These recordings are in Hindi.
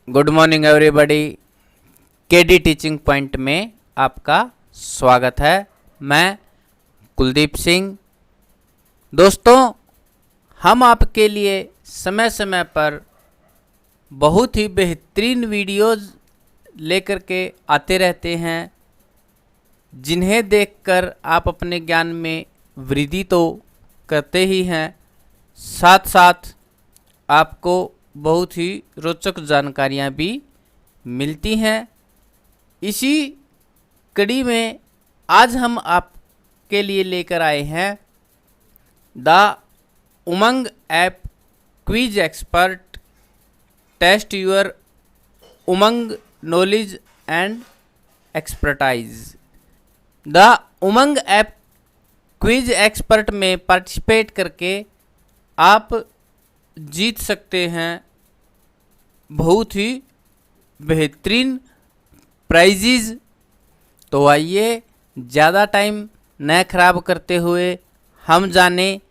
Good morning everybody. KD teaching point में आपका स्वागत है। मैं कुलदीप सिंह। दोस्तों, हम आपके लिए समय समय पर बहुत ही बेहतरीन वीडियोज़ लेकर के आते रहते हैं, जिन्हें देखकर आप अपने ज्ञान में वृद्धि तो करते ही हैं, साथ साथ आपको बहुत ही रोचक जानकारियाँ भी मिलती हैं। इसी कड़ी में आज हम आपके लिए लेकर आए हैं the Umang app quiz expert test your Umang knowledge and expertise. The Umang app quiz expert में पार्टिसिपेट करके आप जीत सकते हैं बहुत ही बेहतरीन प्राइजेज। तो आइए ज़्यादा टाइम न खराब करते हुए हम जाने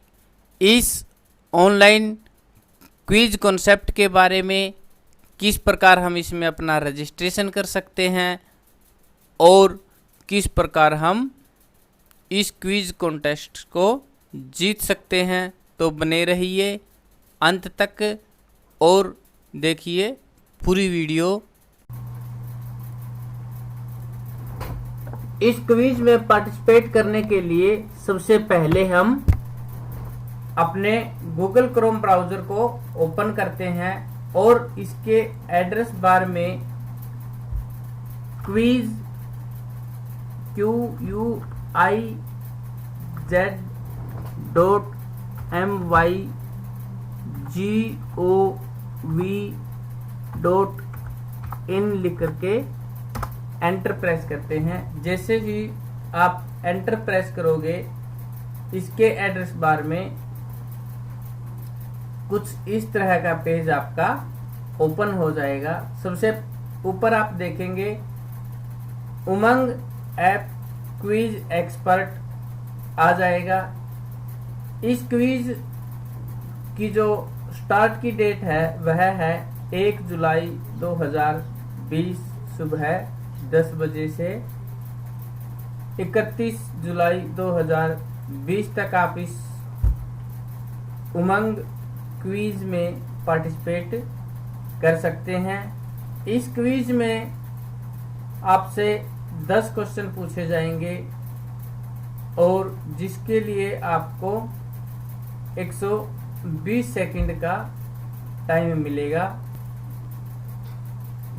इस ऑनलाइन क्विज कॉन्सेप्ट के बारे में, किस प्रकार हम इसमें अपना रजिस्ट्रेशन कर सकते हैं और किस प्रकार हम इस क्विज कॉन्टेस्ट को जीत सकते हैं। तो बने रहिए अंत तक और देखिए पूरी वीडियो। इस क्विज में पार्टिसिपेट करने के लिए सबसे पहले हम अपने गूगल क्रोम ब्राउज़र को ओपन करते हैं और इसके एड्रेस बार में क्विज QUIZ.MYGOV.in लिख करके एंटर प्रेस करते हैं। जैसे ही आप एंटर प्रेस करोगे, इसके एड्रेस बार में कुछ इस तरह का पेज आपका ओपन हो जाएगा। सबसे ऊपर आप देखेंगे उमंग ऐप क्विज एक्सपर्ट आ जाएगा। इस क्विज की जो स्टार्ट की डेट है वह है 1 जुलाई 2020 सुबह 10 बजे से 31 जुलाई 2020 तक आप इस उमंग क्विज में पार्टिसिपेट कर सकते हैं। इस क्विज में आपसे 10 क्वेश्चन पूछे जाएंगे और जिसके लिए आपको 120 सेकंड का टाइम मिलेगा।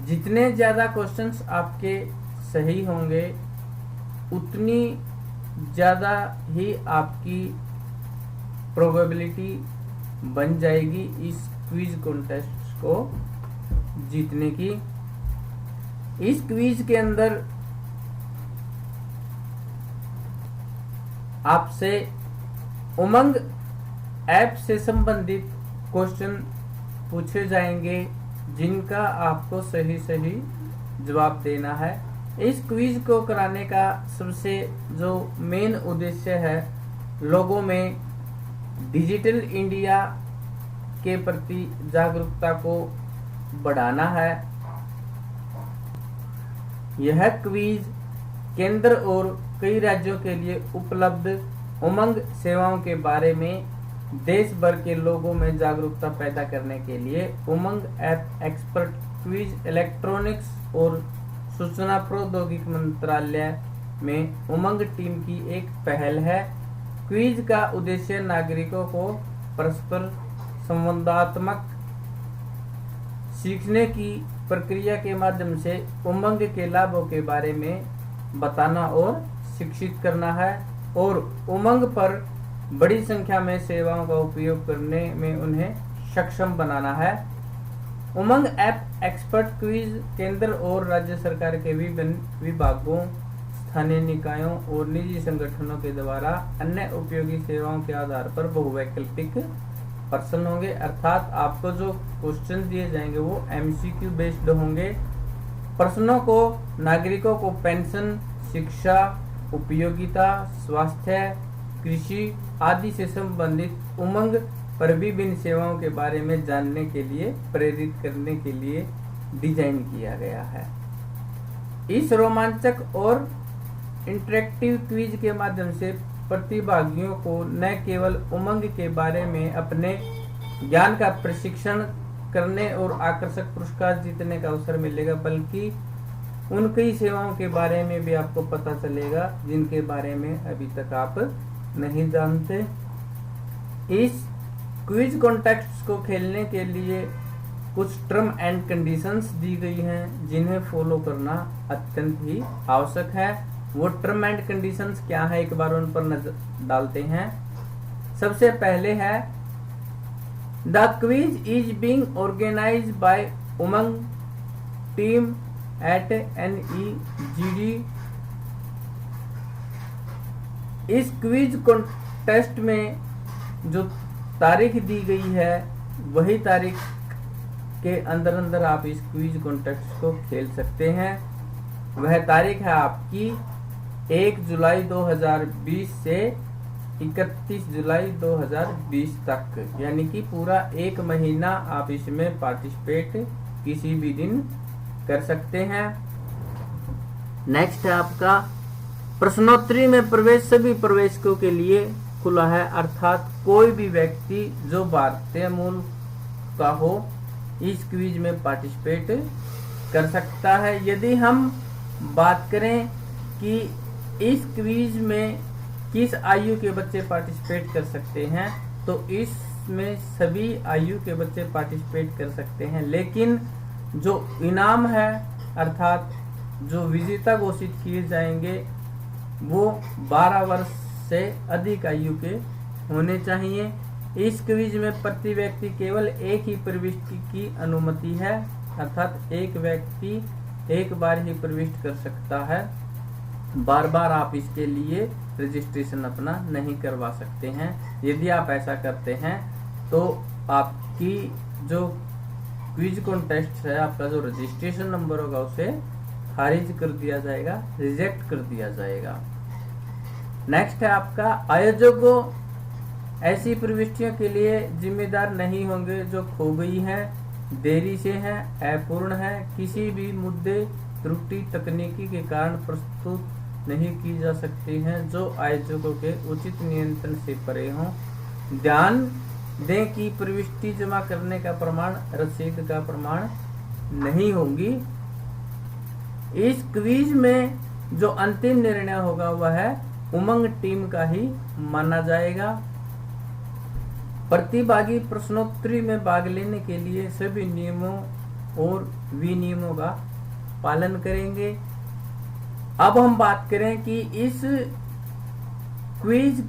जितने ज़्यादा क्वेश्चंस आपके सही होंगे, उतनी ज़्यादा ही आपकी प्रोबेबिलिटी बन जाएगी इस क्विज कॉन्टेस्ट को जीतने की। इस क्विज के अंदर आपसे उमंग ऐप से संबंधित क्वेश्चन पूछे जाएंगे, जिनका आपको सही सही जवाब देना है। इस क्विज को कराने का सबसे जो मेन उद्देश्य है, लोगों में डिजिटल इंडिया के प्रति जागरूकता को बढ़ाना है। यह क्विज केंद्र और कई राज्यों के लिए उपलब्ध उमंग सेवाओं के बारे में देश भर के लोगों में जागरूकता पैदा करने के लिए उमंग ऐप एक्सपर्ट क्विज इलेक्ट्रॉनिक्स और सूचना प्रौद्योगिकी मंत्रालय में उमंग टीम की एक पहल है। क्विज का उद्देश्य नागरिकों को परस्पर संवादात्मक सीखने की प्रक्रिया के माध्यम से उमंग के लाभों के बारे में बताना और शिक्षित करना है और उमंग पर बड़ी संख्या में सेवाओं का उपयोग करने में उन्हें सक्षम बनाना है। उमंग ऐप एक्सपर्ट क्विज केंद्र और राज्य सरकार के विभिन्न विभागों, स्थानीय निकायों और निजी संगठनों के द्वारा अन्य उपयोगी सेवाओं के आधार पर बहुवैकल्पिक प्रश्न होंगे। अर्थात आपको जो क्वेश्चन दिए जाएंगे वो MCQ बेस्ड होंगे। प्रश्नों को नागरिकों को पेंशन, शिक्षा, उपयोगिता, स्वास्थ्य, कृषि आदि से संबंधित उमंग पर विभिन्न सेवाओं के बारे में जानने के लिए प्रेरित करने के लिए डिजाइन किया गया है। इस रोमांचक और इंटरेक्टिव क्विज के माध्यम से प्रतिभागियों को न केवल उमंग के बारे में अपने ज्ञान का प्रशिक्षण करने और आकर्षक पुरस्कार जीतने का अवसर मिलेगा, बल्कि उन कई सेवाओं के बारे में भी आपको पता चलेगा जिनके बारे में अभी तक आप नहीं जानते। इस क्विज कॉन्टेस्ट को खेलने के लिए कुछ टर्म एंड कंडीशंस दी गई हैं जिन्हें फॉलो करना अत्यंत ही आवश्यक है। वो टर्म एंड कंडीशंस क्या है, एक बार उन पर नजर डालते हैं। सबसे पहले है the quiz is being organised by Umang team at NEGD। इस क्विज कॉन्टेस्ट में जो तारीख दी गई है वही तारीख के अंदर अंदर आप इस क्विज कॉन्टेस्ट को खेल सकते हैं। वह तारीख है आपकी 1 जुलाई 2020 से 31 जुलाई 2020 तक, यानी कि पूरा एक महीना आप इसमें पार्टिसिपेट किसी भी दिन कर सकते हैं। नेक्स्ट है आपका प्रश्नोत्तरी में प्रवेश सभी प्रवेशकों के लिए खुला है, अर्थात कोई भी व्यक्ति जो भारतीय मूल का हो इस क्विज में पार्टिसिपेट कर सकता है। यदि हम बात करें कि इस क्विज में किस आयु के बच्चे पार्टिसिपेट कर सकते हैं, तो इसमें सभी आयु के बच्चे पार्टिसिपेट कर सकते हैं, लेकिन जो इनाम है अर्थात जो विजेता घोषित किए जाएंगे वो 12 वर्ष से अधिक आयु के होने चाहिए। इस क्विज में प्रति व्यक्ति केवल एक ही प्रविष्टि की अनुमति है, अर्थात एक व्यक्ति एक बार ही प्रविष्ट कर सकता है, बार बार आप इसके लिए रजिस्ट्रेशन अपना नहीं करवा सकते हैं। यदि आप ऐसा करते हैं तो आपकी जो क्विज कॉन्टेस्ट है, आपका जो रजिस्ट्रेशन नंबर होगा उसे खारिज कर दिया जाएगा, रिजेक्ट कर दिया जाएगा। नेक्स्ट है आपका आयोजकों ऐसी प्रविष्टियों के लिए जिम्मेदार नहीं होंगे जो खो गई हैं, देरी से हैं, अपूर्ण है, किसी भी मुद्दे त्रुटि तकनीकी के कारण प्रस्तुत नहीं की जा सकती हैं, जो आयोजकों के उचित नियंत्रण से परे हों। ध्यान दें कि प्रविष्टि जमा करने का प्रमाण रसीद का प्रमाण नहीं होगी। इस क्विज में जो अंतिम निर्णय होगा वह है उमंग टीम का ही माना जाएगा। प्रतिभागी प्रश्नोत्तरी में भाग लेने के लिए सभी नियमों और विनियमों का पालन करेंगे। अब हम बात करें कि इस क्विज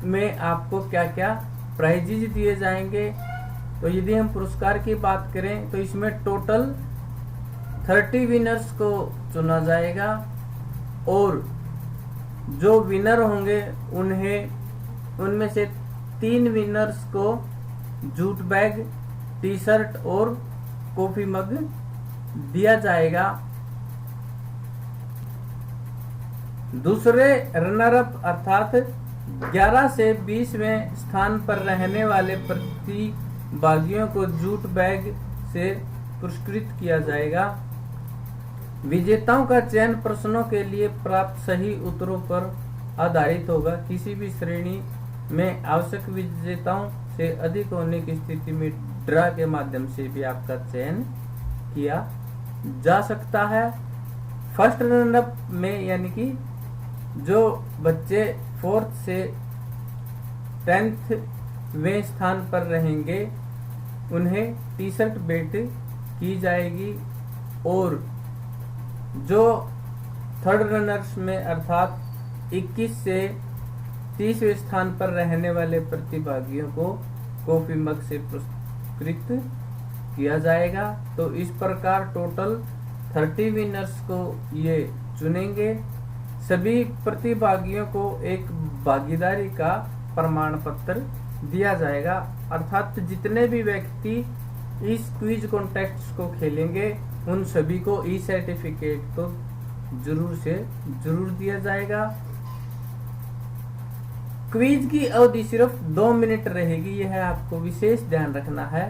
में आपको क्या क्या प्राइजेज दिए जाएंगे। तो यदि हम पुरस्कार की बात करें तो इसमें टोटल 30 विनर्स को चुना जाएगा और जो विनर होंगे उनमें से 3 विनर्स को जूट बैग, टी शर्ट और कॉफी मग दिया जाएगा। दूसरे रनर अप अर्थात 11 से 20वें स्थान पर रहने वाले प्रतिभागियों को जूट बैग से पुरस्कृत किया जाएगा। विजेताओं का चयन प्रश्नों के लिए प्राप्त सही उत्तरों पर आधारित होगा। किसी भी श्रेणी में आवश्यक विजेताओं से अधिक होने की स्थिति में ड्रा के माध्यम से भी आपका चयन किया जा सकता है। फर्स्ट रनर में यानी कि जो बच्चे 4th से 10वें स्थान पर रहेंगे उन्हें टी शर्ट भेंट की जाएगी और जो थर्ड रनर्स में अर्थात 21 से 30वें स्थान पर रहने वाले प्रतिभागियों को कॉफी मग से पुरस्कृत किया जाएगा। तो इस प्रकार टोटल 30 विनर्स को ये चुनेंगे। सभी प्रतिभागियों को एक भागीदारी का प्रमाण पत्र दिया जाएगा, अर्थात जितने भी व्यक्ति इस क्विज कॉन्टेस्ट को खेलेंगे उन सभी को ई सर्टिफिकेट तो जरूर से जरूर दिया जाएगा। क्विज की अवधि सिर्फ 2 मिनट रहेगी, यह आपको विशेष ध्यान रखना है,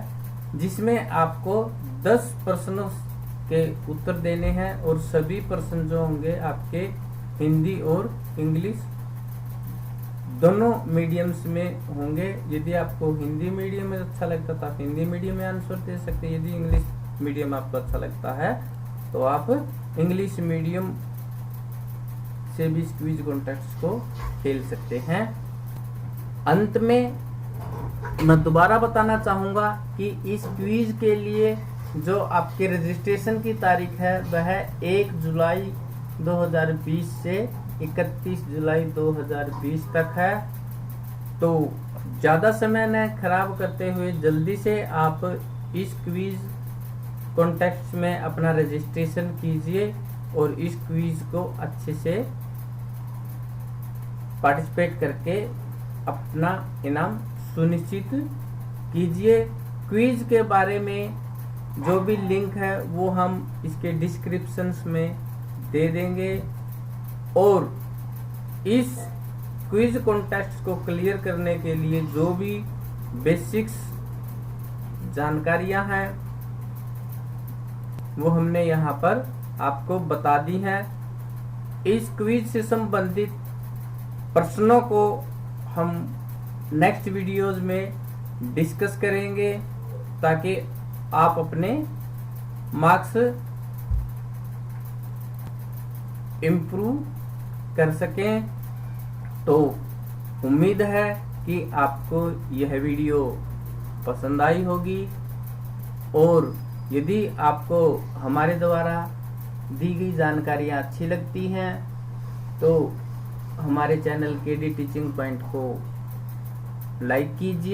जिसमें आपको 10 प्रश्नों के उत्तर देने हैं और सभी प्रश्न जो होंगे आपके हिंदी और इंग्लिश दोनों मीडियम्स में होंगे। यदि आपको हिंदी मीडियम में अच्छा लगता है तो आप हिंदी मीडियम में आंसर दे सकते हैं। यदि इंग्लिश मीडियम आपको अच्छा लगता है तो आप इंग्लिश मीडियम से भी क्विज कॉन्टेस्ट को खेल सकते हैं। अंत में मैं दोबारा बताना चाहूँगा कि इस क्विज के लिए जो आपके रजिस्ट्रेशन की तारीख है वह 1 जुलाई 2020 से 31 जुलाई 2020 तक है। तो ज़्यादा समय न खराब करते हुए जल्दी से आप इस क्विज कॉन्टेस्ट में अपना रजिस्ट्रेशन कीजिए और इस क्विज को अच्छे से पार्टिसिपेट करके अपना इनाम सुनिश्चित कीजिए। क्विज के बारे में जो भी लिंक है वो हम इसके डिस्क्रिप्शंस में दे देंगे और इस क्विज कॉन्टेस्ट को क्लियर करने के लिए जो भी बेसिक्स जानकारियां हैं वो हमने यहाँ पर आपको बता दी हैं। इस क्विज से संबंधित प्रश्नों को हम नेक्स्ट वीडियोज में डिस्कस करेंगे ताकि आप अपने मार्क्स इम्प्रूव कर सकें। तो उम्मीद है कि आपको यह वीडियो पसंद आई होगी और यदि आपको हमारे द्वारा दी गई जानकारियाँ अच्छी लगती हैं तो हमारे चैनल केडी टीचिंग पॉइंट को लाइक कीजिए।